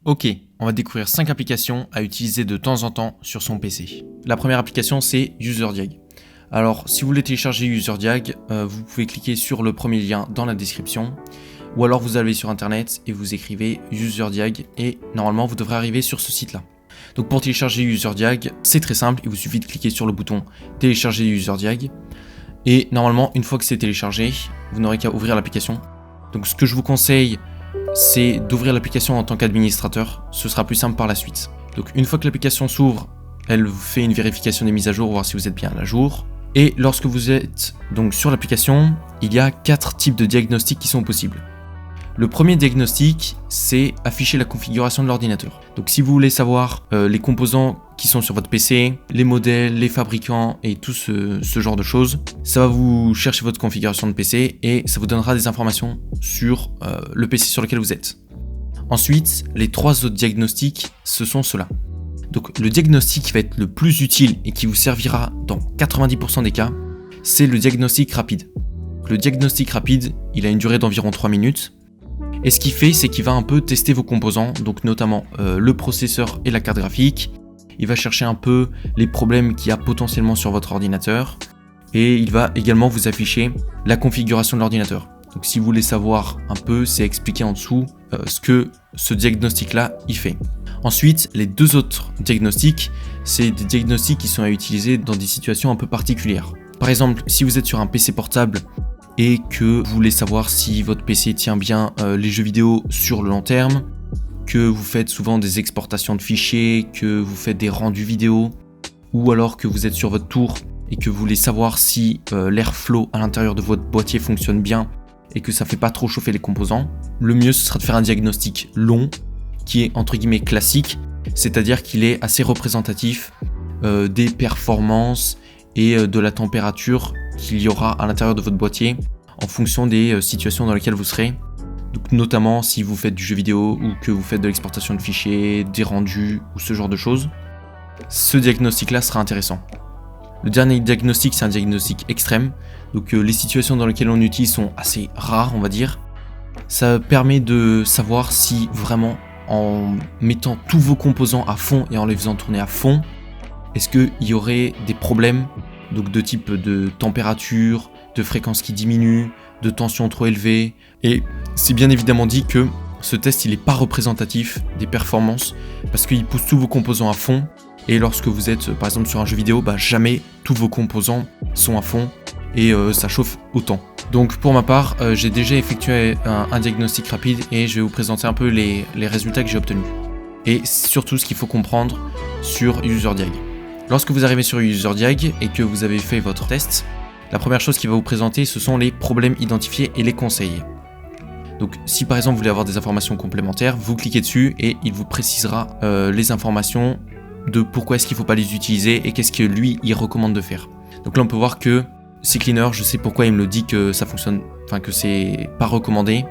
Ok, on va découvrir 5 applications à utiliser de temps en temps sur son PC. La première application, c'est UserDiag. Alors, si vous voulez télécharger UserDiag, vous pouvez cliquer sur le premier lien dans la description, ou alors vous allez sur internet et vous écrivez UserDiag et normalement vous devrez arriver sur ce site-là. Donc pour télécharger UserDiag, c'est très simple, il vous suffit de cliquer sur le bouton télécharger UserDiag et normalement une fois que c'est téléchargé, vous n'aurez qu'à ouvrir l'application. Donc ce que je vous conseille, c'est d'ouvrir l'application en tant qu'administrateur, ce sera plus simple par la suite. Donc une fois que l'application s'ouvre, elle vous fait une vérification des mises à jour, voir si vous êtes bien à jour. Et lorsque vous êtes donc sur l'application, il y a 4 types de diagnostics qui sont possibles. Le premier diagnostic, c'est afficher la configuration de l'ordinateur. Donc si vous voulez savoir les composants qui sont sur votre PC, les modèles, les fabricants et tout ce genre de choses, ça va vous chercher votre configuration de PC et ça vous donnera des informations sur le PC sur lequel vous êtes. Ensuite, les 3 autres diagnostics, ce sont ceux-là. Donc le diagnostic qui va être le plus utile et qui vous servira dans 90% des cas, c'est le diagnostic rapide. Le diagnostic rapide, il a une durée d'environ 3 minutes. Et ce qu'il fait, c'est qu'il va un peu tester vos composants, donc notamment le processeur et la carte graphique. Il va chercher un peu les problèmes qu'il y a potentiellement sur votre ordinateur. Et il va également vous afficher la configuration de l'ordinateur. Donc si vous voulez savoir un peu, c'est expliqué en dessous ce que ce diagnostic-là il fait. Ensuite, les 2 autres diagnostics, c'est des diagnostics qui sont à utiliser dans des situations un peu particulières. Par exemple, si vous êtes sur un PC portable et que vous voulez savoir si votre PC tient bien les jeux vidéo sur le long terme, que vous faites souvent des exportations de fichiers, que vous faites des rendus vidéo, ou alors que vous êtes sur votre tour et que vous voulez savoir si l'airflow à l'intérieur de votre boîtier fonctionne bien et que ça ne fait pas trop chauffer les composants, le mieux ce sera de faire un diagnostic long qui est entre guillemets classique, c'est-à-dire qu'il est assez représentatif des performances et de la température qu'il y aura à l'intérieur de votre boîtier en fonction des situations dans lesquelles vous serez. Donc notamment si vous faites du jeu vidéo ou que vous faites de l'exportation de fichiers, des rendus ou ce genre de choses. Ce diagnostic-là sera intéressant. Le dernier diagnostic, c'est un diagnostic extrême. Donc les situations dans lesquelles on utilise sont assez rares, on va dire. Ça permet de savoir si vraiment en mettant tous vos composants à fond et en les faisant tourner à fond, est-ce qu'il y aurait des problèmes donc de type de température, de fréquence qui diminue, de tension trop élevée. Et c'est bien évidemment dit que ce test il n'est pas représentatif des performances parce qu'il pousse tous vos composants à fond. Et lorsque vous êtes par exemple sur un jeu vidéo, jamais tous vos composants sont à fond et ça chauffe autant. Donc pour ma part, j'ai déjà effectué un diagnostic rapide et je vais vous présenter un peu les résultats que j'ai obtenus. Et surtout ce qu'il faut comprendre sur UserDiag. Lorsque vous arrivez sur UserDiag et que vous avez fait votre test, la première chose qu'il va vous présenter, ce sont les problèmes identifiés et les conseils. Donc si par exemple vous voulez avoir des informations complémentaires, vous cliquez dessus et il vous précisera les informations de pourquoi est-ce qu'il ne faut pas les utiliser et qu'est-ce que lui il recommande de faire. Donc là on peut voir que CCleaner, je sais pourquoi il me le dit que ça fonctionne, enfin que c'est pas recommandé,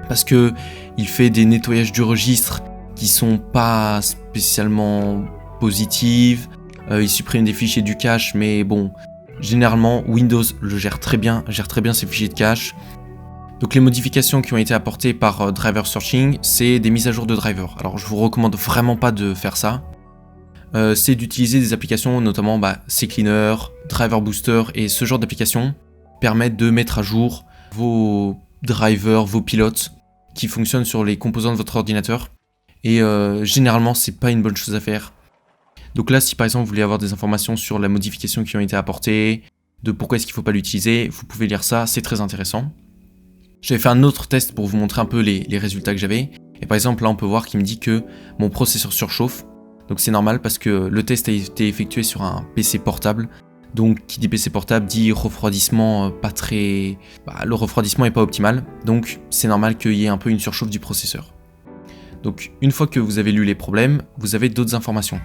parce que il fait des nettoyages du registre qui sont pas spécialement positifs. Il supprime des fichiers du cache, mais bon, généralement Windows le gère très bien ces fichiers de cache. Donc les modifications qui ont été apportées par Driver Searching, c'est des mises à jour de drivers. Alors je vous recommande vraiment pas de faire ça. C'est d'utiliser des applications, notamment CCleaner, Driver Booster et ce genre d'applications permettent de mettre à jour vos drivers, vos pilotes qui fonctionnent sur les composants de votre ordinateur. Et généralement, c'est pas une bonne chose à faire. Donc là, si par exemple vous voulez avoir des informations sur la modification qui ont été apportées, de pourquoi est-ce qu'il ne faut pas l'utiliser, vous pouvez lire ça, c'est très intéressant. J'avais fait un autre test pour vous montrer un peu les résultats que j'avais. Et par exemple, là on peut voir qu'il me dit que mon processeur surchauffe. Donc c'est normal parce que le test a été effectué sur un PC portable. Donc qui dit PC portable dit refroidissement pas très... le refroidissement n'est pas optimal. Donc c'est normal qu'il y ait un peu une surchauffe du processeur. Donc une fois que vous avez lu les problèmes, vous avez d'autres informations.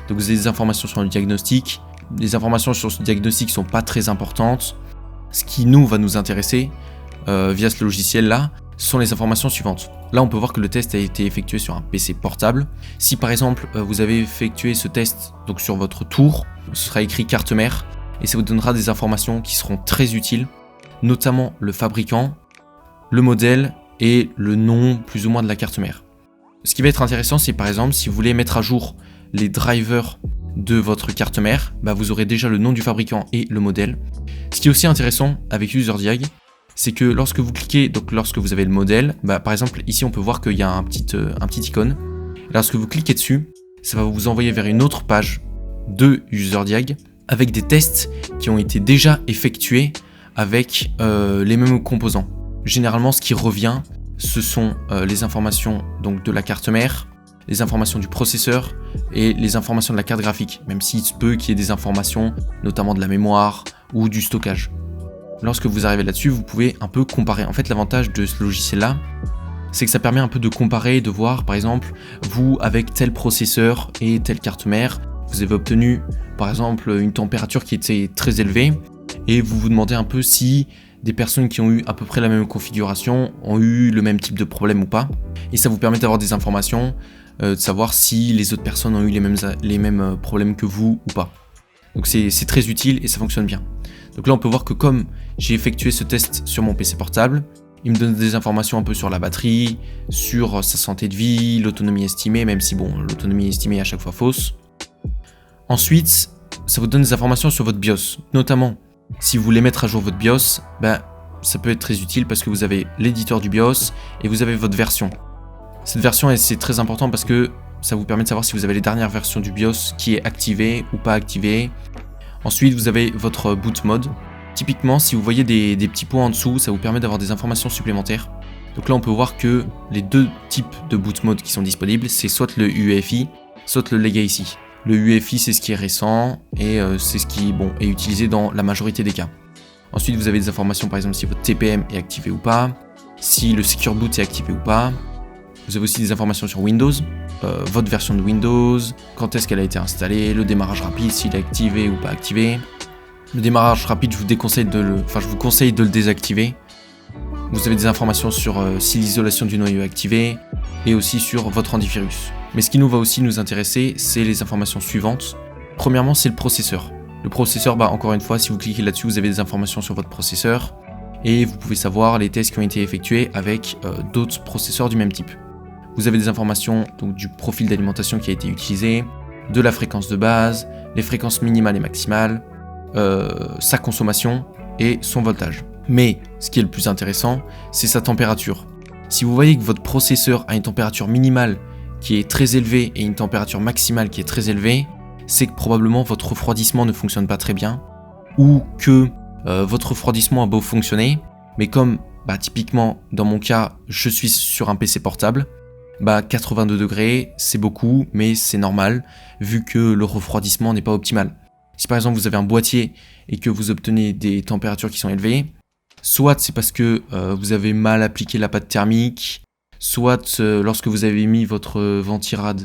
Donc vous avez des informations sur le diagnostic. Les informations sur ce diagnostic ne sont pas très importantes. Ce qui nous va nous intéresser via ce logiciel-là, ce sont les informations suivantes. Là, on peut voir que le test a été effectué sur un PC portable. Si par exemple, vous avez effectué ce test donc sur votre tour, ce sera écrit carte mère et ça vous donnera des informations qui seront très utiles, notamment le fabricant, le modèle et le nom plus ou moins de la carte mère. Ce qui va être intéressant, c'est par exemple si vous voulez mettre à jour les drivers de votre carte mère, vous aurez déjà le nom du fabricant et le modèle. Ce qui est aussi intéressant avec UserDiag, c'est que lorsque vous cliquez, donc lorsque vous avez le modèle, par exemple ici on peut voir qu'il y a un petit icône. Et lorsque vous cliquez dessus, ça va vous envoyer vers une autre page de UserDiag avec des tests qui ont été déjà effectués avec les mêmes composants. Généralement, ce qui revient, ce sont les informations donc, de la carte mère, les informations du processeur et les informations de la carte graphique, même s'il se peut qu'il y ait des informations, notamment de la mémoire ou du stockage. Lorsque vous arrivez là-dessus, vous pouvez un peu comparer. En fait, l'avantage de ce logiciel-là, c'est que ça permet un peu de comparer, de voir, par exemple, vous, avec tel processeur et telle carte mère, vous avez obtenu, par exemple, une température qui était très élevée, et vous vous demandez un peu si des personnes qui ont eu à peu près la même configuration ont eu le même type de problème ou pas. Et ça vous permet d'avoir des informations, de savoir si les autres personnes ont eu les mêmes problèmes que vous ou pas. Donc c'est très utile et ça fonctionne bien. Donc là on peut voir que comme j'ai effectué ce test sur mon PC portable, il me donne des informations un peu sur la batterie, sur sa santé de vie, l'autonomie estimée, même si bon, l'autonomie estimée est à chaque fois fausse. Ensuite, ça vous donne des informations sur votre BIOS, notamment si vous voulez mettre à jour votre BIOS, ça peut être très utile parce que vous avez l'éditeur du BIOS et vous avez votre version. Cette version, c'est très important parce que ça vous permet de savoir si vous avez les dernières versions du BIOS qui est activée ou pas activée. Ensuite, vous avez votre boot mode. Typiquement, si vous voyez des petits points en dessous, ça vous permet d'avoir des informations supplémentaires. Donc là, on peut voir que les deux types de boot mode qui sont disponibles, c'est soit le UEFI, soit le Legacy. Le UEFI, c'est ce qui est récent et c'est ce qui est utilisé dans la majorité des cas. Ensuite, vous avez des informations, par exemple, si votre TPM est activé ou pas, si le Secure Boot est activé ou pas. Vous avez aussi des informations sur Windows, votre version de Windows, quand est-ce qu'elle a été installée, le démarrage rapide, s'il est activé ou pas activé. Le démarrage rapide, je vous conseille de le désactiver. Vous avez des informations sur si l'isolation du noyau est activée et aussi sur votre antivirus. Mais ce qui va aussi nous intéresser, c'est les informations suivantes. Premièrement, c'est le processeur. Le processeur, encore une fois, si vous cliquez là-dessus, vous avez des informations sur votre processeur et vous pouvez savoir les tests qui ont été effectués avec d'autres processeurs du même type. Vous avez des informations donc, du profil d'alimentation qui a été utilisé, de la fréquence de base, les fréquences minimales et maximales, sa consommation et son voltage. Mais ce qui est le plus intéressant, c'est sa température. Si vous voyez que votre processeur a une température minimale qui est très élevée et une température maximale qui est très élevée, c'est que probablement votre refroidissement ne fonctionne pas très bien ou que votre refroidissement a beau fonctionner, mais comme typiquement dans mon cas, je suis sur un PC portable, 82 degrés, c'est beaucoup, mais c'est normal, vu que le refroidissement n'est pas optimal. Si par exemple vous avez un boîtier et que vous obtenez des températures qui sont élevées, soit c'est parce que vous avez mal appliqué la pâte thermique, soit lorsque vous avez mis votre ventirad,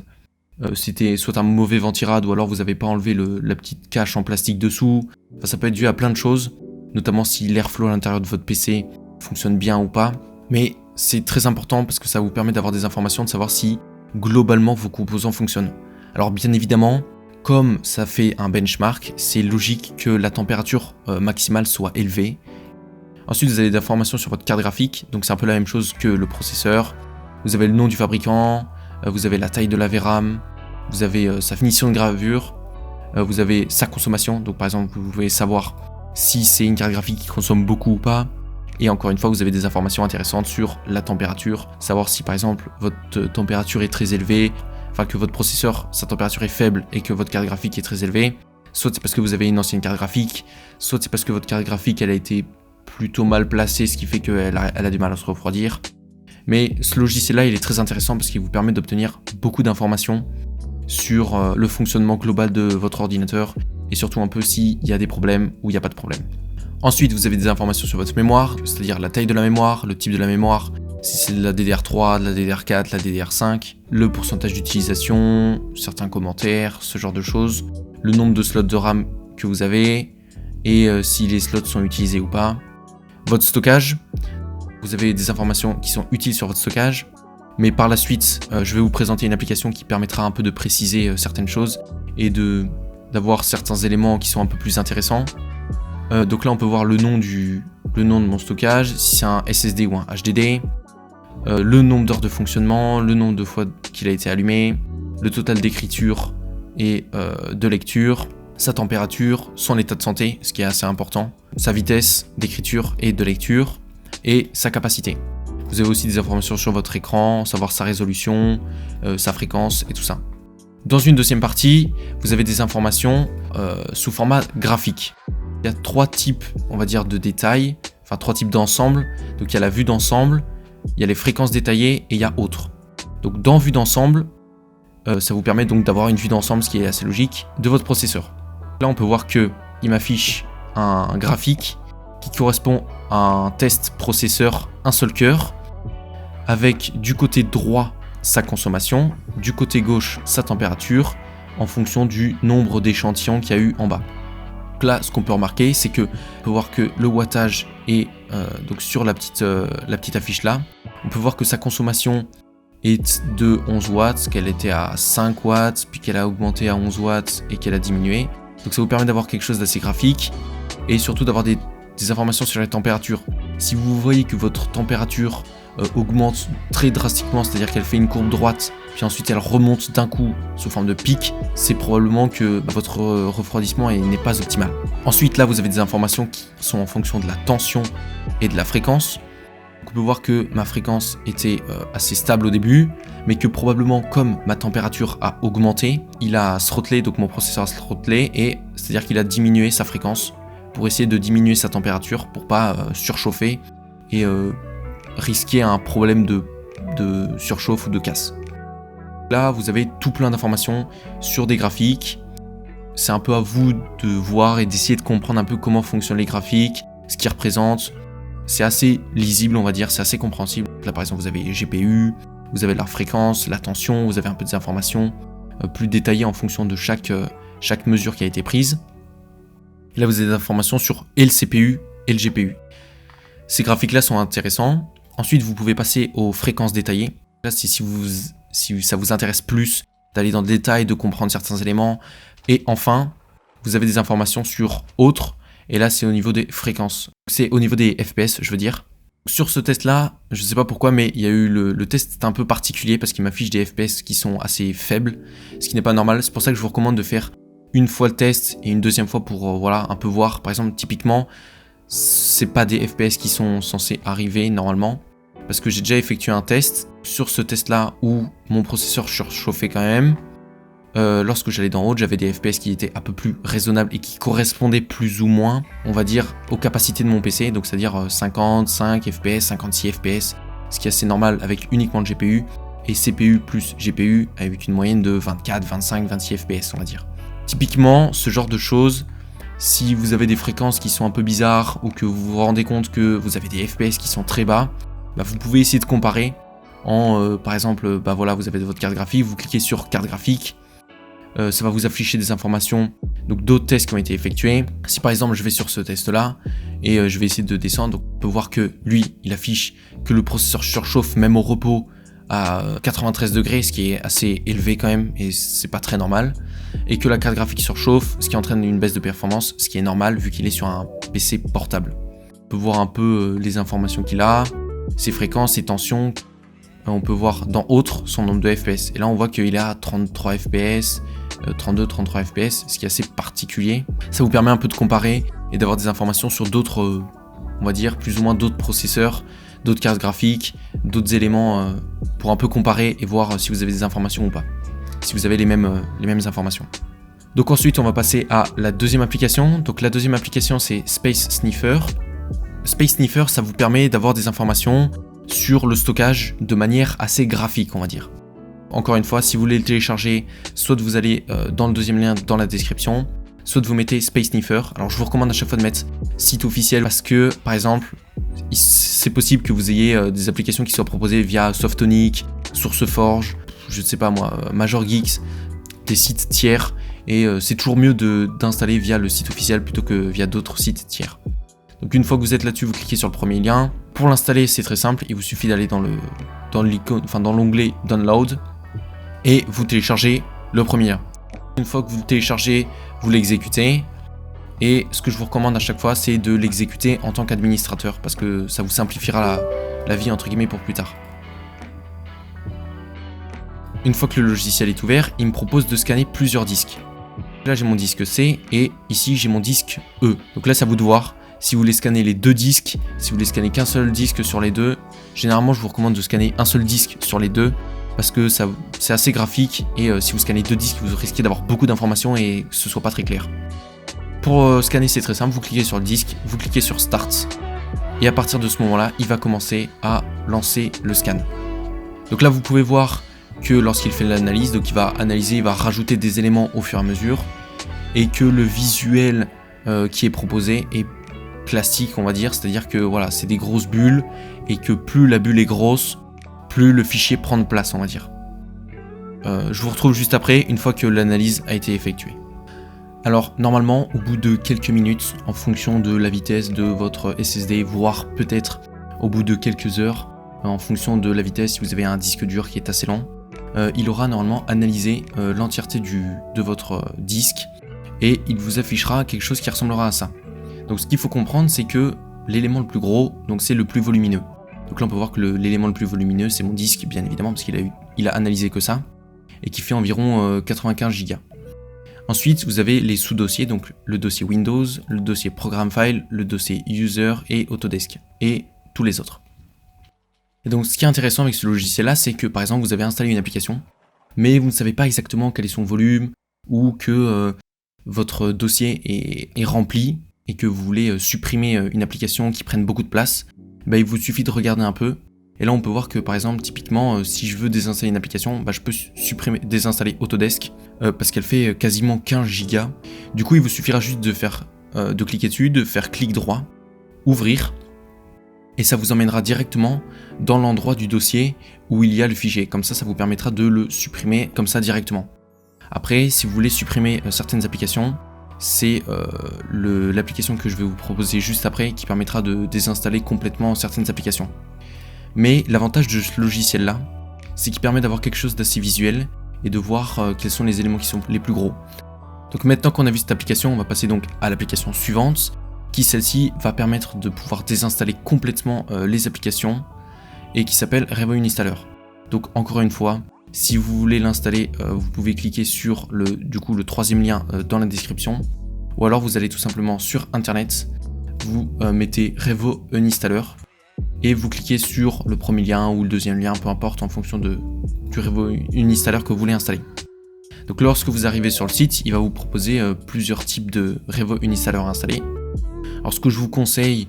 c'était soit un mauvais ventirad, ou alors vous n'avez pas enlevé la petite cache en plastique dessous. Enfin, ça peut être dû à plein de choses, notamment si l'airflow à l'intérieur de votre PC fonctionne bien ou pas. Mais c'est très important parce que ça vous permet d'avoir des informations, de savoir si globalement vos composants fonctionnent. Alors bien évidemment, comme ça fait un benchmark, c'est logique que la température maximale soit élevée. Ensuite, vous avez des informations sur votre carte graphique, donc c'est un peu la même chose que le processeur. Vous avez le nom du fabricant, vous avez la taille de la VRAM, vous avez sa finition de gravure, vous avez sa consommation, donc par exemple vous pouvez savoir si c'est une carte graphique qui consomme beaucoup ou pas. Et encore une fois, vous avez des informations intéressantes sur la température, savoir si par exemple votre température est très élevée, enfin que votre processeur, sa température est faible et que votre carte graphique est très élevée. Soit c'est parce que vous avez une ancienne carte graphique, soit c'est parce que votre carte graphique elle a été plutôt mal placée, ce qui fait qu'elle a du mal à se refroidir. Mais ce logiciel-là, il est très intéressant parce qu'il vous permet d'obtenir beaucoup d'informations sur le fonctionnement global de votre ordinateur et surtout un peu s'il y a des problèmes ou il n'y a pas de problème. Ensuite, vous avez des informations sur votre mémoire, c'est-à-dire la taille de la mémoire, le type de la mémoire, si c'est de la DDR3, de la DDR4, de la DDR5, le pourcentage d'utilisation, certains commentaires, ce genre de choses, le nombre de slots de RAM que vous avez et si les slots sont utilisés ou pas. Votre stockage, vous avez des informations qui sont utiles sur votre stockage, mais par la suite, je vais vous présenter une application qui permettra un peu de préciser certaines choses et d'avoir certains éléments qui sont un peu plus intéressants. Donc là, on peut voir le nom de mon stockage, si c'est un SSD ou un HDD, le nombre d'heures de fonctionnement, le nombre de fois qu'il a été allumé, le total d'écriture et de lecture, sa température, son état de santé, ce qui est assez important, sa vitesse d'écriture et de lecture, et sa capacité. Vous avez aussi des informations sur votre écran, savoir sa résolution, sa fréquence et tout ça. Dans une deuxième partie, vous avez des informations sous format graphique. Il y a 3 types, on va dire, de détails, enfin 3 types d'ensemble. Donc il y a la vue d'ensemble, il y a les fréquences détaillées et il y a autres. Donc dans vue d'ensemble, ça vous permet donc d'avoir une vue d'ensemble, ce qui est assez logique, de votre processeur. Là on peut voir qu'il m'affiche un graphique qui correspond à un test processeur un seul cœur, avec du côté droit sa consommation, du côté gauche sa température, en fonction du nombre d'échantillons qu'il y a eu en bas. Donc là, ce qu'on peut remarquer, c'est que on peut voir que le wattage est donc sur la petite affiche là. On peut voir que sa consommation est de 11 watts, qu'elle était à 5 watts, puis qu'elle a augmenté à 11 watts et qu'elle a diminué. Donc ça vous permet d'avoir quelque chose d'assez graphique et surtout d'avoir des informations sur les températures. Si vous voyez que votre température augmente très drastiquement, c'est-à-dire qu'elle fait une courbe droite, puis ensuite elle remonte d'un coup sous forme de pic, c'est probablement que votre refroidissement n'est pas optimal. Ensuite, là, vous avez des informations qui sont en fonction de la tension et de la fréquence. Donc, on peut voir que ma fréquence était assez stable au début, mais que probablement, comme ma température a augmenté, il a throttlé, donc mon processeur a throttlé, et c'est-à-dire qu'il a diminué sa fréquence pour essayer de diminuer sa température pour pas surchauffer et risquer un problème de surchauffe ou de casse. Là, vous avez tout plein d'informations sur des graphiques. C'est un peu à vous de voir et d'essayer de comprendre un peu comment fonctionnent les graphiques, ce qu'ils représentent. C'est assez lisible, on va dire, c'est assez compréhensible. Là, par exemple, vous avez les GPU, vous avez la fréquence, la tension, vous avez un peu des informations plus détaillées en fonction de chaque mesure qui a été prise. Et là, vous avez des informations sur et le CPU et le GPU. Ces graphiques-là sont intéressants. Ensuite, vous pouvez passer aux fréquences détaillées. Là, si ça vous intéresse plus d'aller dans le détail, de comprendre certains éléments. Et enfin, vous avez des informations sur autres. Et là, c'est au niveau des fréquences. C'est au niveau des FPS, je veux dire. Sur ce test-là, je ne sais pas pourquoi, mais il y a eu le test est un peu particulier parce qu'il m'affiche des FPS qui sont assez faibles, ce qui n'est pas normal. C'est pour ça que je vous recommande de faire une fois le test et une deuxième fois pour voilà, un peu voir. Par exemple, typiquement, c'est pas des FPS qui sont censés arriver normalement, parce que j'ai déjà effectué un test sur ce test là où mon processeur surchauffait quand même. Lorsque j'allais d'en haut, j'avais des FPS qui étaient un peu plus raisonnables et qui correspondaient plus ou moins, on va dire, aux capacités de mon PC, donc c'est-à-dire 55 FPS, 56 FPS, ce qui est assez normal avec uniquement le GPU, et CPU plus GPU avec une moyenne de 24, 25, 26 FPS, on va dire. Typiquement, ce genre de choses, si vous avez des fréquences qui sont un peu bizarres ou que vous vous rendez compte que vous avez des FPS qui sont très bas, bah vous pouvez essayer de comparer en, par exemple, bah voilà, vous avez votre carte graphique, vous cliquez sur carte graphique, ça va vous afficher des informations, donc d'autres tests qui ont été effectués. Si par exemple je vais sur ce test là et je vais essayer de descendre, donc on peut voir que lui, il affiche que le processeur surchauffe même au repos à 93 degrés, ce qui est assez élevé quand même et c'est pas très normal, et que la carte graphique surchauffe, ce qui entraîne une baisse de performance, ce qui est normal vu qu'il est sur un PC portable. On peut voir un peu les informations qu'il a, ses fréquences, ses tensions. On peut voir dans autres son nombre de FPS, et là on voit qu'il est à 33 FPS, 32, 33 FPS, ce qui est assez particulier. Ça vous permet un peu de comparer et d'avoir des informations sur d'autres, on va dire plus ou moins d'autres processeurs, d'autres cartes graphiques, d'autres éléments pour un peu comparer et voir si vous avez des informations ou pas, si vous avez les mêmes informations. Donc ensuite on va passer à la deuxième application. Donc la deuxième application c'est Space Sniffer. Space Sniffer, ça vous permet d'avoir des informations sur le stockage de manière assez graphique, on va dire. Encore une fois, si vous voulez le télécharger, soit vous allez dans le deuxième lien dans la description, soit vous mettez Space Sniffer. Alors je vous recommande à chaque fois de mettre site officiel parce que, par exemple, c'est possible que vous ayez des applications qui soient proposées via Softonic, SourceForge, je ne sais pas moi, Major Geeks, des sites tiers, et c'est toujours mieux d'installer via le site officiel plutôt que via d'autres sites tiers. Donc une fois que vous êtes là-dessus, vous cliquez sur le premier lien. Pour l'installer, c'est très simple, il vous suffit d'aller dans l'onglet Download et vous téléchargez le premier lien. Une fois que vous le téléchargez, vous l'exécutez. Et ce que je vous recommande à chaque fois, c'est de l'exécuter en tant qu'administrateur parce que ça vous simplifiera la vie entre guillemets pour plus tard. Une fois que le logiciel est ouvert, il me propose de scanner plusieurs disques. Là j'ai mon disque C et ici j'ai mon disque E. Donc là c'est à vous de voir si vous voulez scanner les deux disques, si vous voulez scanner qu'un seul disque sur les deux. Généralement je vous recommande de scanner un seul disque sur les deux parce que c'est assez graphique et si vous scannez deux disques vous risquez d'avoir beaucoup d'informations et que ce soit pas très clair. Pour scanner c'est très simple, vous cliquez sur le disque, vous cliquez sur Start et à partir de ce moment là il va commencer à lancer le scan. Donc là vous pouvez voir que lorsqu'il fait l'analyse, donc il va analyser, il va rajouter des éléments au fur et à mesure, et que le visuel qui est proposé est classique, on va dire, c'est-à-dire que voilà, c'est des grosses bulles, et que plus la bulle est grosse, plus le fichier prend de place, on va dire. Je vous retrouve juste après, une fois que l'analyse a été effectuée. Alors normalement, au bout de quelques minutes, en fonction de la vitesse de votre SSD, voire peut-être au bout de quelques heures, en fonction de la vitesse, si vous avez un disque dur qui est assez lent, il aura normalement analysé l'entièreté de votre disque et il vous affichera quelque chose qui ressemblera à ça. Donc ce qu'il faut comprendre, c'est que l'élément le plus gros, donc c'est le plus volumineux. Donc là on peut voir que l'élément le plus volumineux c'est mon disque, bien évidemment, parce qu'il a analysé que ça, et qui fait environ 95 Go. Ensuite vous avez les sous-dossiers, donc le dossier Windows, le dossier Program File, le dossier User et Autodesk, et tous les autres. Et donc ce qui est intéressant avec ce logiciel là, c'est que par exemple vous avez installé une application, mais vous ne savez pas exactement quel est son volume, ou que votre dossier est rempli, et que vous voulez supprimer une application qui prenne beaucoup de place, il vous suffit de regarder un peu, et là on peut voir que par exemple typiquement si je veux désinstaller une application, je peux désinstaller Autodesk, parce qu'elle fait quasiment 15 Go. Du coup il vous suffira juste de cliquer dessus, de faire clic droit, ouvrir, et ça vous emmènera directement dans l'endroit du dossier où il y a le fichier. Comme ça vous permettra de le supprimer comme ça directement. Après, si vous voulez supprimer certaines applications, c'est l'application que je vais vous proposer juste après qui permettra de désinstaller complètement certaines applications. Mais l'avantage de ce logiciel-là, c'est qu'il permet d'avoir quelque chose d'assez visuel et de voir quels sont les éléments qui sont les plus gros. Donc maintenant qu'on a vu cette application, on va passer donc à l'application suivante, qui celle-ci va permettre de pouvoir désinstaller complètement les applications et qui s'appelle Revo Uninstaller. Donc encore une fois, si vous voulez l'installer, vous pouvez cliquer sur le troisième lien dans la description, ou alors vous allez tout simplement sur internet, vous mettez Revo Uninstaller et vous cliquez sur le premier lien ou le deuxième lien, peu importe en fonction du Revo Uninstaller que vous voulez installer. Donc lorsque vous arrivez sur le site, il va vous proposer plusieurs types de Revo Uninstaller à installer. Alors ce que je vous conseille,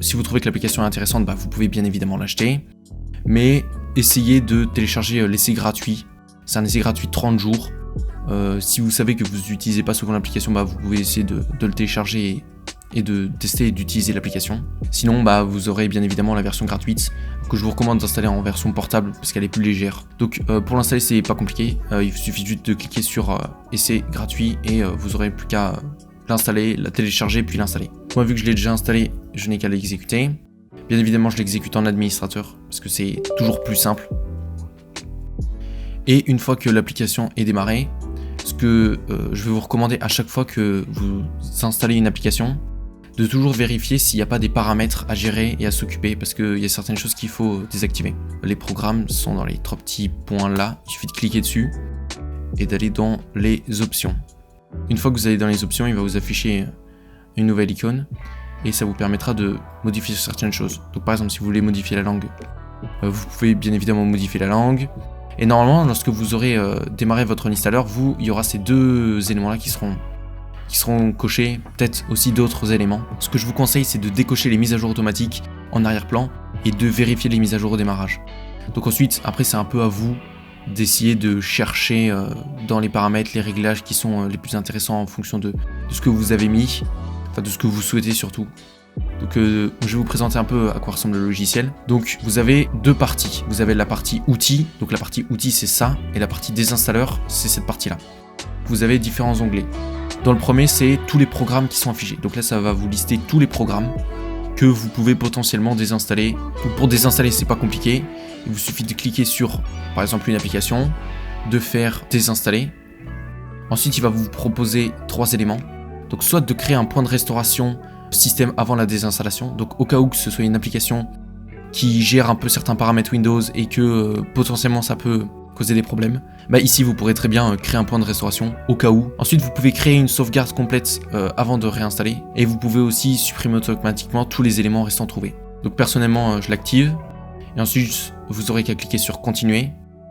si vous trouvez que l'application est intéressante, vous pouvez bien évidemment l'acheter, mais essayez de télécharger l'essai gratuit. C'est un essai gratuit de 30 jours. Si vous savez que vous n'utilisez pas souvent l'application, vous pouvez essayer de le télécharger et de tester et d'utiliser l'application. Sinon, vous aurez bien évidemment la version gratuite que je vous recommande d'installer en version portable parce qu'elle est plus légère. Donc pour l'installer, c'est pas compliqué. Il suffit juste de cliquer sur essai gratuit et vous aurez plus qu'à l'installer, la télécharger puis l'installer. Moi, vu que je l'ai déjà installé, je n'ai qu'à l'exécuter. Bien évidemment, je l'exécute en administrateur parce que c'est toujours plus simple. Et une fois que l'application est démarrée, ce que je vais vous recommander à chaque fois que vous installez une application, de toujours vérifier s'il n'y a pas des paramètres à gérer et à s'occuper parce qu'il y a certaines choses qu'il faut désactiver. Les programmes sont dans les trois petits points là, il suffit de cliquer dessus et d'aller dans les options. Une fois que vous allez dans les options, il va vous afficher une nouvelle icône et ça vous permettra de modifier certaines choses. Donc par exemple, si vous voulez modifier la langue, vous pouvez bien évidemment modifier la langue. Et normalement, lorsque vous aurez démarré votre installer, il y aura ces deux éléments-là qui seront cochés, peut-être aussi d'autres éléments. Ce que je vous conseille, c'est de décocher les mises à jour automatiques en arrière-plan et de vérifier les mises à jour au démarrage. Donc ensuite, après, c'est un peu à vous d'essayer de chercher dans les paramètres les réglages qui sont les plus intéressants en fonction de ce que vous avez mis, enfin de ce que vous souhaitez surtout. Donc je vais vous présenter un peu à quoi ressemble le logiciel. Donc vous avez deux parties. Vous avez la partie outils, donc la partie outils c'est ça, et la partie désinstalleur c'est cette partie-là. Vous avez différents onglets. Dans le premier, c'est tous les programmes qui sont affichés. Donc là, ça va vous lister tous les programmes que vous pouvez potentiellement désinstaller. Donc pour désinstaller, c'est pas compliqué. Il vous suffit de cliquer sur, par exemple, une application, de faire désinstaller. Ensuite, il va vous proposer trois éléments. Donc soit de créer un point de restauration système avant la désinstallation. Donc au cas où que ce soit une application qui gère un peu certains paramètres Windows et que potentiellement ça peut causer des problèmes. Bah ici vous pourrez très bien créer un point de restauration au cas où. Ensuite vous pouvez créer une sauvegarde complète avant de réinstaller. Et vous pouvez aussi supprimer automatiquement tous les éléments restant trouvés. Donc personnellement je l'active. Et ensuite vous aurez qu'à cliquer sur continuer.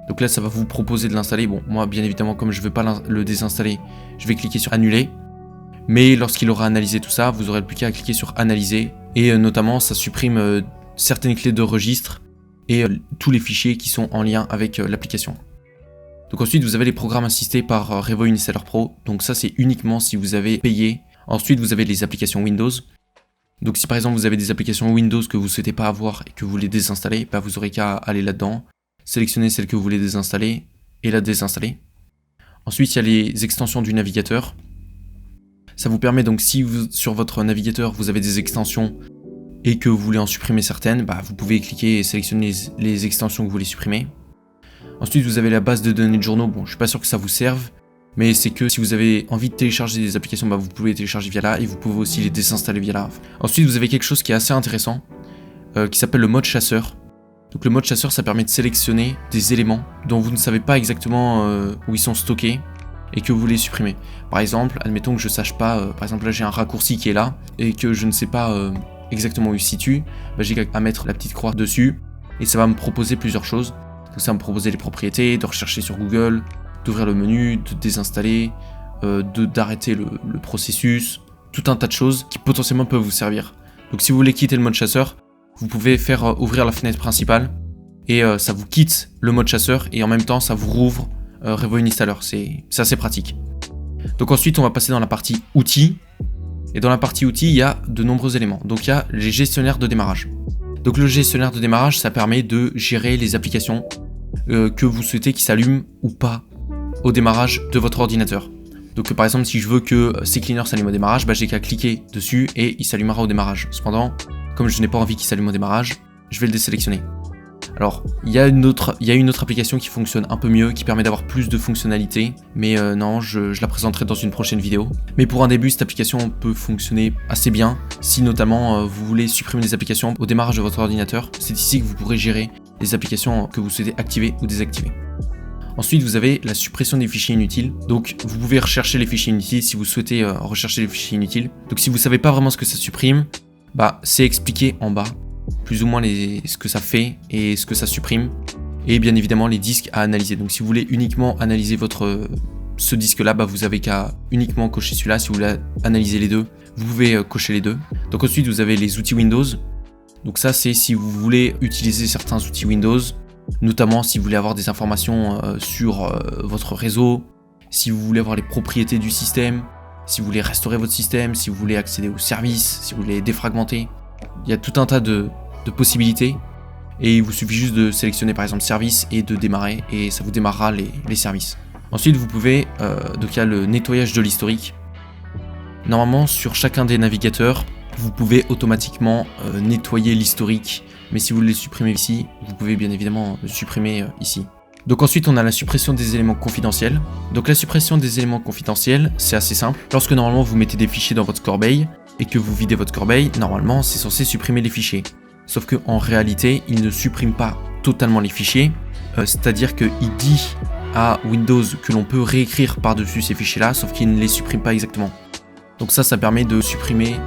Donc là ça va vous proposer de l'installer. Bon moi bien évidemment comme je ne veux pas le désinstaller, je vais cliquer sur annuler. Mais lorsqu'il aura analysé tout ça, vous aurez plus qu'à cliquer sur analyser. Et notamment ça supprime certaines clés de registre et tous les fichiers qui sont en lien avec l'application. Donc ensuite vous avez les programmes assistés par Revo Installer Pro, donc ça c'est uniquement si vous avez payé. Ensuite vous avez les applications Windows. Donc si par exemple vous avez des applications Windows que vous ne souhaitez pas avoir et que vous voulez désinstaller, bah vous aurez qu'à aller là-dedans, sélectionner celle que vous voulez désinstaller et la désinstaller. Ensuite il y a les extensions du navigateur. Ça vous permet donc si sur votre navigateur vous avez des extensions et que vous voulez en supprimer certaines, bah vous pouvez cliquer et sélectionner les extensions que vous voulez supprimer. Ensuite vous avez la base de données de journaux, bon je suis pas sûr que ça vous serve, mais c'est que si vous avez envie de télécharger des applications, bah vous pouvez les télécharger via là et vous pouvez aussi les désinstaller via là. Ensuite vous avez quelque chose qui est assez intéressant, qui s'appelle le mode chasseur. Donc le mode chasseur ça permet de sélectionner des éléments dont vous ne savez pas exactement où ils sont stockés et que vous voulez supprimer. Par exemple, admettons que je sache pas, par exemple là j'ai un raccourci qui est là et que je ne sais pas exactement où il se situe, bah j'ai qu'à mettre la petite croix dessus et ça va me proposer plusieurs choses. Donc ça va me proposer les propriétés, de rechercher sur Google, d'ouvrir le menu, de désinstaller, d'arrêter le processus, tout un tas de choses qui potentiellement peuvent vous servir. Donc si vous voulez quitter le mode chasseur, vous pouvez faire ouvrir la fenêtre principale et ça vous quitte le mode chasseur et en même temps ça vous rouvre Revo Installer, c'est assez pratique. Donc ensuite on va passer dans la partie outils. Et dans la partie outils, il y a de nombreux éléments. Donc il y a les gestionnaires de démarrage. Donc le gestionnaire de démarrage, ça permet de gérer les applications que vous souhaitez qui s'allument ou pas au démarrage de votre ordinateur. Donc par exemple, si je veux que CCleaner s'allume au démarrage, bah, j'ai qu'à cliquer dessus et il s'allumera au démarrage. Cependant, comme je n'ai pas envie qu'il s'allume au démarrage, je vais le désélectionner. Alors, il y a une autre application qui fonctionne un peu mieux, qui permet d'avoir plus de fonctionnalités, mais non, je la présenterai dans une prochaine vidéo. Mais pour un début, cette application peut fonctionner assez bien, si notamment vous voulez supprimer des applications au démarrage de votre ordinateur. C'est ici que vous pourrez gérer les applications que vous souhaitez activer ou désactiver. Ensuite, vous avez la suppression des fichiers inutiles. Donc, vous pouvez rechercher les fichiers inutiles si vous souhaitez rechercher les fichiers inutiles. Donc, si vous ne savez pas vraiment ce que ça supprime, bah, c'est expliqué en bas. Plus ou moins ce que ça fait et ce que ça supprime. Et bien évidemment, les disques à analyser. Donc, si vous voulez uniquement analyser ce disque-là, bah, vous avez qu'à uniquement cocher celui-là. Si vous voulez analyser les deux, vous pouvez cocher les deux. Donc, ensuite, vous avez les outils Windows. Donc, ça, c'est si vous voulez utiliser certains outils Windows. Notamment si vous voulez avoir des informations sur votre réseau, si vous voulez avoir les propriétés du système, si vous voulez restaurer votre système, si vous voulez accéder aux services, si vous voulez défragmenter. Il y a tout un tas de possibilités et il vous suffit juste de sélectionner par exemple service et de démarrer et ça vous démarrera les services. Ensuite vous pouvez, donc il y a le nettoyage de l'historique. Normalement sur chacun des navigateurs, vous pouvez automatiquement nettoyer l'historique. Mais si vous voulez le supprimer ici, vous pouvez bien évidemment le supprimer ici. Donc ensuite on a la suppression des éléments confidentiels. Donc la suppression des éléments confidentiels, c'est assez simple. Lorsque normalement vous mettez des fichiers dans votre corbeille et que vous videz votre corbeille, normalement c'est censé supprimer les fichiers. Sauf que en réalité, il ne supprime pas totalement les fichiers. C'est-à-dire qu'il dit à Windows que l'on peut réécrire par-dessus ces fichiers-là, sauf qu'il ne les supprime pas exactement. Donc ça permet de supprimer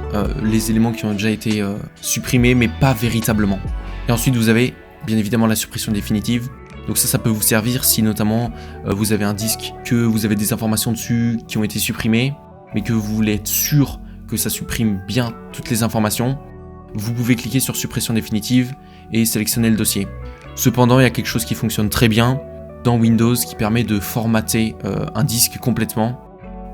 les éléments qui ont déjà été supprimés, mais pas véritablement. Et ensuite, vous avez bien évidemment la suppression définitive. Donc ça peut vous servir si notamment vous avez un disque, que vous avez des informations dessus qui ont été supprimées, mais que vous voulez être sûr que ça supprime bien toutes les informations. Vous pouvez cliquer sur suppression définitive et sélectionner le dossier. Cependant, il y a quelque chose qui fonctionne très bien dans Windows qui permet de formater un disque complètement.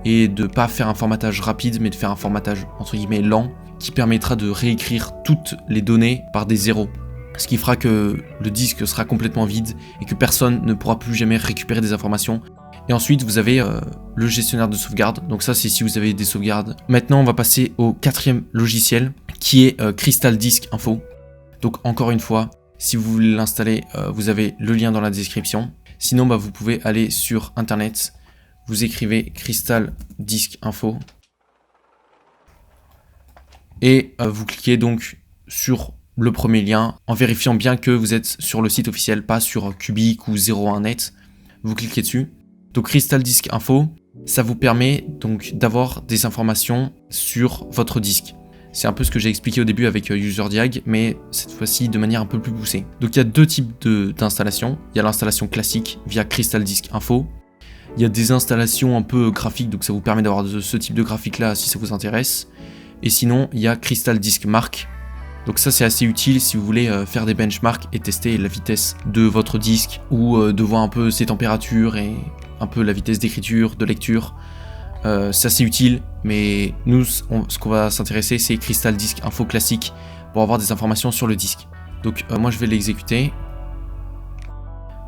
Et de ne pas faire un formatage rapide, mais de faire un formatage entre guillemets lent, qui permettra de réécrire toutes les données par des zéros. Ce qui fera que le disque sera complètement vide et que personne ne pourra plus jamais récupérer des informations. Et ensuite, vous avez le gestionnaire de sauvegarde. Donc ça, c'est si vous avez des sauvegardes. Maintenant, on va passer au quatrième logiciel, qui est Crystal Disk Info. Donc encore une fois, si vous voulez l'installer, vous avez le lien dans la description. Sinon, bah, vous pouvez aller sur Internet. Vous écrivez Crystal Disk Info et vous cliquez donc sur le premier lien en vérifiant bien que vous êtes sur le site officiel, pas sur Cubic ou 01net. vous cliquez dessus. Donc Crystal Disk Info, ça vous permet donc d'avoir des informations sur votre disque. C'est un peu ce que j'ai expliqué au début avec UserDiag, mais cette fois-ci de manière un peu plus poussée. Donc il y a deux types d'installations. Il y a l'installation classique via Crystal Disk Info. Il y a des installations un peu graphiques, donc ça vous permet d'avoir ce type de graphique là si ça vous intéresse. Et sinon, il y a Crystal Disk Mark. Donc ça c'est assez utile si vous voulez faire des benchmarks et tester la vitesse de votre disque ou de voir un peu ses températures et un peu la vitesse d'écriture, de lecture. C'est assez utile, mais nous, ce qu'on va s'intéresser, c'est Crystal Disk Info classique pour avoir des informations sur le disque. Donc moi je vais l'exécuter.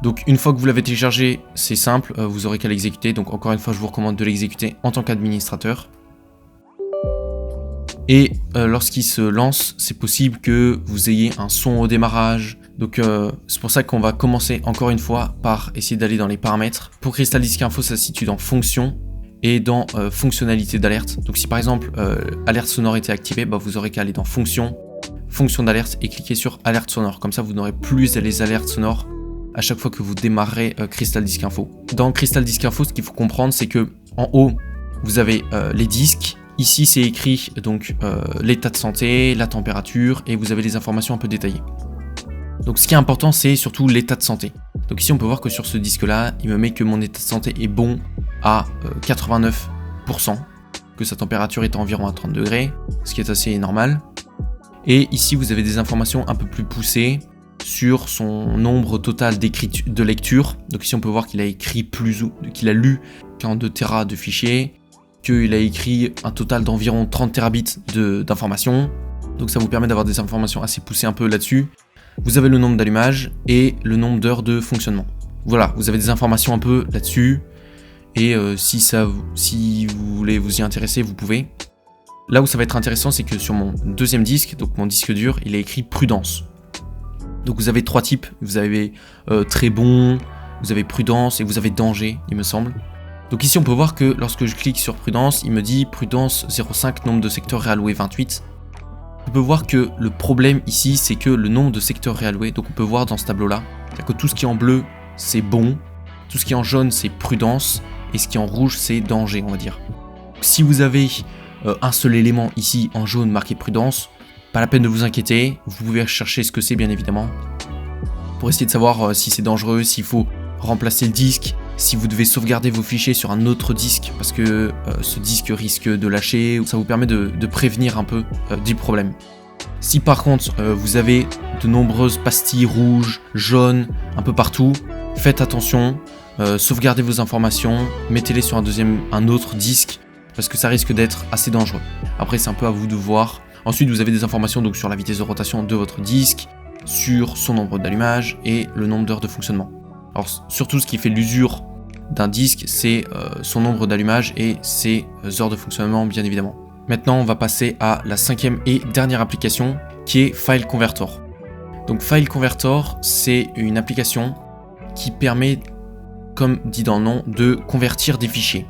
Donc une fois que vous l'avez téléchargé, c'est simple, vous aurez qu'à l'exécuter. Donc encore une fois, je vous recommande de l'exécuter en tant qu'administrateur. Et lorsqu'il se lance, c'est possible que vous ayez un son au démarrage. Donc c'est pour ça qu'on va commencer encore une fois par essayer d'aller dans les paramètres. Pour Crystal Disk Info, ça se situe dans Fonctions et dans Fonctionnalité d'alerte. Donc si par exemple alerte sonore était activée, vous aurez qu'à aller dans Fonctions, Fonction d'alerte et cliquer sur Alerte sonore. Comme ça, vous n'aurez plus les alertes sonores à chaque fois que vous démarrez Crystal Disk Info. Dans Crystal Disk Info, ce qu'il faut comprendre, c'est que en haut, vous avez les disques. Ici, c'est écrit donc l'état de santé, la température, et vous avez les informations un peu détaillées. Donc ce qui est important, c'est surtout l'état de santé. Donc ici, on peut voir que sur ce disque-là, il me met que mon état de santé est bon à 89%, que sa température est environ à 30 degrés, ce qui est assez normal. Et ici, vous avez des informations un peu plus poussées sur son nombre total de lecture. Donc ici, on peut voir qu'il a écrit qu'il a lu 42 Tera de fichiers, qu'il a écrit un total d'environ 30 terabits d'informations. Donc ça vous permet d'avoir des informations assez poussées un peu là-dessus. Vous avez le nombre d'allumages et le nombre d'heures de fonctionnement. Voilà, vous avez des informations un peu là-dessus. Et si vous voulez vous y intéresser, vous pouvez. Là où ça va être intéressant, c'est que sur mon deuxième disque, donc mon disque dur, il est écrit prudence. Donc vous avez trois types. Vous avez très bon, vous avez prudence et vous avez danger, il me semble. Donc ici on peut voir que lorsque je clique sur prudence, il me dit prudence 0,5, nombre de secteurs réalloués 28. On peut voir que le problème ici, c'est que le nombre de secteurs réalloués, donc on peut voir dans ce tableau-là, c'est que tout ce qui est en bleu, c'est bon, tout ce qui est en jaune, c'est prudence, et ce qui est en rouge, c'est danger, on va dire. Si vous avez un seul élément ici en jaune marqué prudence, pas la peine de vous inquiéter, vous pouvez chercher ce que c'est bien évidemment, pour essayer de savoir si c'est dangereux, s'il faut remplacer le disque, si vous devez sauvegarder vos fichiers sur un autre disque parce que ce disque risque de lâcher, ça vous permet de prévenir un peu du problème. Si par contre vous avez de nombreuses pastilles rouges, jaunes, un peu partout, faites attention, sauvegardez vos informations, mettez-les sur un autre disque parce que ça risque d'être assez dangereux. Après c'est un peu à vous de voir. Ensuite vous avez des informations donc sur la vitesse de rotation de votre disque, sur son nombre d'allumages et le nombre d'heures de fonctionnement. Alors surtout ce qui fait l'usure d'un disque, c'est son nombre d'allumages et ses heures de fonctionnement bien évidemment. Maintenant on va passer à la cinquième et dernière application qui est File Convertor. Donc File Convertor, c'est une application qui permet, comme dit dans le nom, de convertir des fichiers.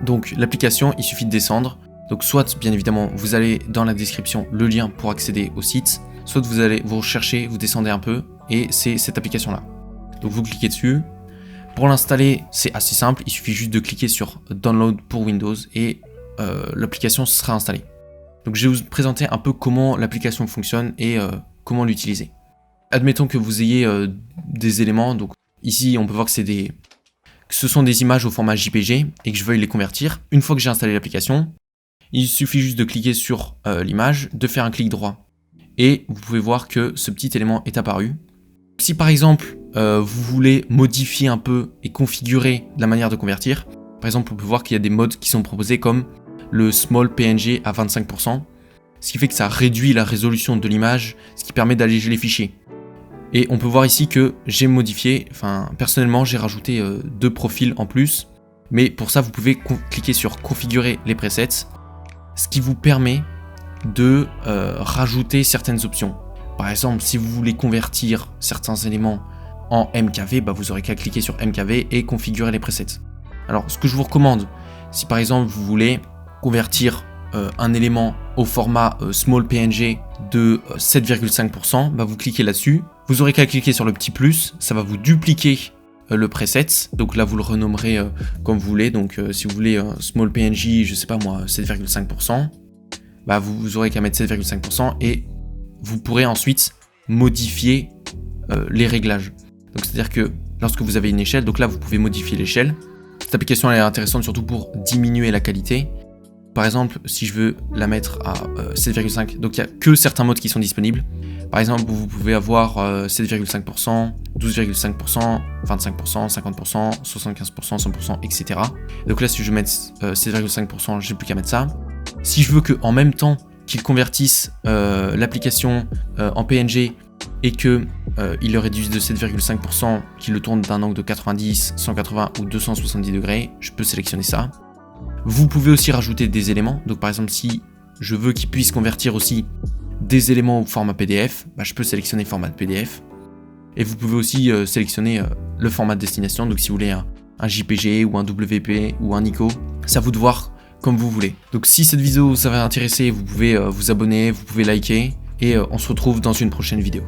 Donc l'application, il suffit de descendre. Donc soit bien évidemment vous allez dans la description le lien pour accéder au site, soit vous recherchez, vous descendez un peu et c'est cette application là. Donc vous cliquez dessus. Pour l'installer, c'est assez simple, il suffit juste de cliquer sur Download pour Windows et l'application sera installée. Donc je vais vous présenter un peu comment l'application fonctionne et comment l'utiliser. Admettons que vous ayez des éléments, donc ici on peut voir que ce sont des images au format JPG et que je veuille les convertir. Une fois que j'ai installé l'application, il suffit juste de cliquer sur l'image, de faire un clic droit et vous pouvez voir que ce petit élément est apparu. Si par exemple vous voulez modifier un peu et configurer la manière de convertir, par exemple on peut voir qu'il y a des modes qui sont proposés comme le Small PNG à 25%, ce qui fait que ça réduit la résolution de l'image, ce qui permet d'alléger les fichiers. Et on peut voir ici que j'ai modifié, personnellement j'ai rajouté 2 profils en plus, mais pour ça vous pouvez cliquer sur configurer les presets, ce qui vous permet de rajouter certaines options. Par exemple, si vous voulez convertir certains éléments en MKV, vous aurez qu'à cliquer sur MKV et configurer les presets. Alors, ce que je vous recommande, si par exemple vous voulez convertir un élément au format Small PNG de 7,5%, vous cliquez là-dessus. Vous aurez qu'à cliquer sur le petit plus, ça va vous dupliquer le preset, donc là vous le renommerez comme vous voulez, donc si vous voulez small PNG, je sais pas moi, 7,5%, bah vous aurez qu'à mettre 7,5% et vous pourrez ensuite modifier les réglages. Donc c'est-à-dire que lorsque vous avez une échelle, donc là vous pouvez modifier l'échelle. Cette application elle est intéressante surtout pour diminuer la qualité. Par exemple, si je veux la mettre à 7,5, donc il n'y a que certains modes qui sont disponibles. Par exemple, vous pouvez avoir 7,5%, 12,5%, 25%, 50%, 75%, 100%, etc. Donc là, si je veux mettre 7,5%, j'ai plus qu'à mettre ça. Si je veux qu'en même temps qu'il convertisse l'application en PNG et que il le réduise de 7,5%, qu'il le tourne d'un angle de 90, 180 ou 270 degrés, je peux sélectionner ça. Vous pouvez aussi rajouter des éléments. Donc par exemple, si je veux qu'il puisse convertir aussi des éléments au format PDF, bah, je peux sélectionner format PDF. Et vous pouvez aussi sélectionner le format de destination. Donc si vous voulez un JPG ou un WP ou un ICO, c'est à vous de voir comme vous voulez. Donc si cette vidéo vous a intéressé, vous pouvez vous abonner, vous pouvez liker et on se retrouve dans une prochaine vidéo.